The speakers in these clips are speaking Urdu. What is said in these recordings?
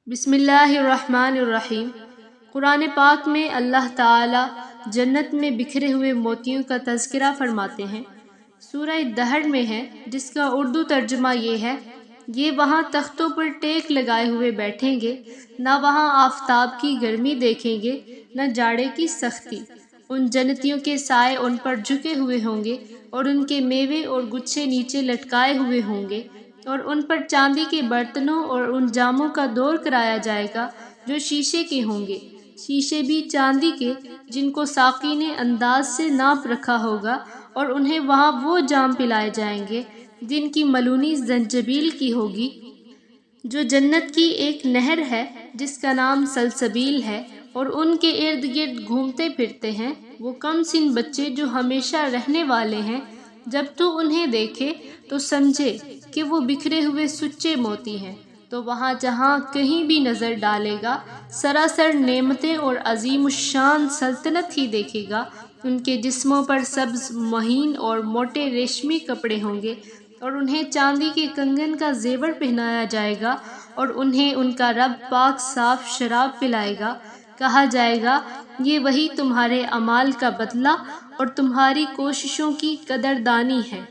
بسم اللہ الرحمن الرحیم۔ قرآن پاک میں اللہ تعالی جنت میں بکھرے ہوئے موتیوں کا تذکرہ فرماتے ہیں۔ سورہ دہر میں ہے، جس کا اردو ترجمہ یہ ہے: یہ وہاں تختوں پر ٹیک لگائے ہوئے بیٹھیں گے، نہ وہاں آفتاب کی گرمی دیکھیں گے نہ جاڑے کی سختی۔ ان جنتیوں کے سائے ان پر جھکے ہوئے ہوں گے اور ان کے میوے اور گچھے نیچے لٹکائے ہوئے ہوں گے، اور ان پر چاندی کے برتنوں اور ان جاموں کا دور کرایا جائے گا جو شیشے کے ہوں گے، شیشے بھی چاندی کے، جن کو ساقی نے انداز سے ناپ رکھا ہوگا، اور انہیں وہاں وہ جام پلائے جائیں گے جن کی ملونی زنجبیل کی ہوگی، جو جنت کی ایک نہر ہے جس کا نام سلسبیل ہے، اور ان کے ارد گرد گھومتے پھرتے ہیں وہ کم سن بچے جو ہمیشہ رہنے والے ہیں۔ جب تو انہیں دیکھے تو سمجھے کہ وہ بکھرے ہوئے سچے موتی ہیں، تو وہاں جہاں کہیں بھی نظر ڈالے گا سراسر نعمتیں اور عظیم الشان سلطنت ہی دیکھے گا۔ ان کے جسموں پر سبز، مہین اور موٹے ریشمی کپڑے ہوں گے، اور انہیں چاندی کے کنگن کا زیور پہنایا جائے گا، اور انہیں ان کا رب پاک صاف شراب پلائے گا۔ کہا جائے گا، یہ وہی تمہارے اعمال کا بدلہ اور تمہاری کوششوں کی قدردانی ہے۔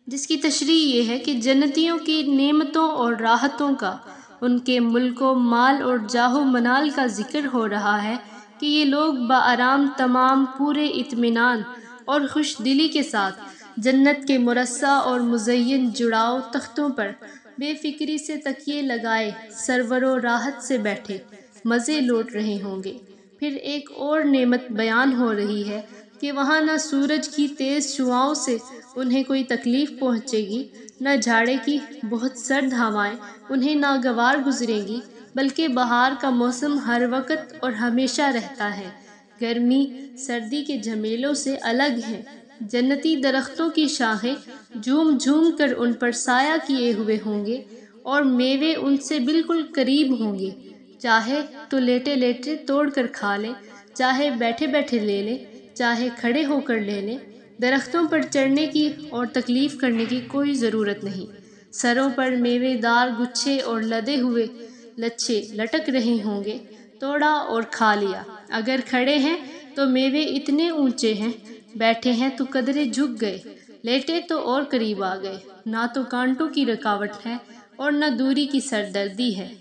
جس کی تشریح یہ ہے کہ جنتیوں کی نعمتوں اور راحتوں کا، ان کے ملک و مال اور جاہ و منال کا ذکر ہو رہا ہے کہ یہ لوگ بآرام تمام، پورے اطمینان اور خوش دلی کے ساتھ جنت کے مرصع اور مزین جڑاؤ تختوں پر بے فکری سے تکیے لگائے سرور و راحت سے بیٹھے مزے لوٹ رہے ہوں گے۔ پھر ایک اور نعمت بیان ہو رہی ہے کہ وہاں نہ سورج کی تیز شعاؤں سے انہیں کوئی تکلیف پہنچے گی، نہ جھاڑے کی بہت سرد ہوائیں انہیں ناگوار گزریں گی، بلکہ بہار کا موسم ہر وقت اور ہمیشہ رہتا ہے۔ گرمی سردی کے جھمیلوں سے الگ ہیں۔ جنتی درختوں کی شاخیں جھوم جھوم کر ان پر سایہ کیے ہوئے ہوں گے، اور میوے ان سے بالکل قریب ہوں گے۔ چاہے تو لیٹے لیٹے توڑ کر کھا لیں، چاہے بیٹھے بیٹھے لے لیں، چاہے کھڑے ہو کر لے لیں۔ درختوں پر چڑھنے کی اور تکلیف کرنے کی کوئی ضرورت نہیں۔ سروں پر میوے دار گچھے اور لدے ہوئے لچھے لٹک رہے ہوں گے، توڑا اور کھا لیا۔ اگر کھڑے ہیں تو میوے اتنے اونچے ہیں، بیٹھے ہیں تو قدرے جھک گئے، لیٹے تو اور قریب آ گئے۔ نہ تو کانٹوں کی رکاوٹ ہے اور نہ دوری کی سردردی ہے۔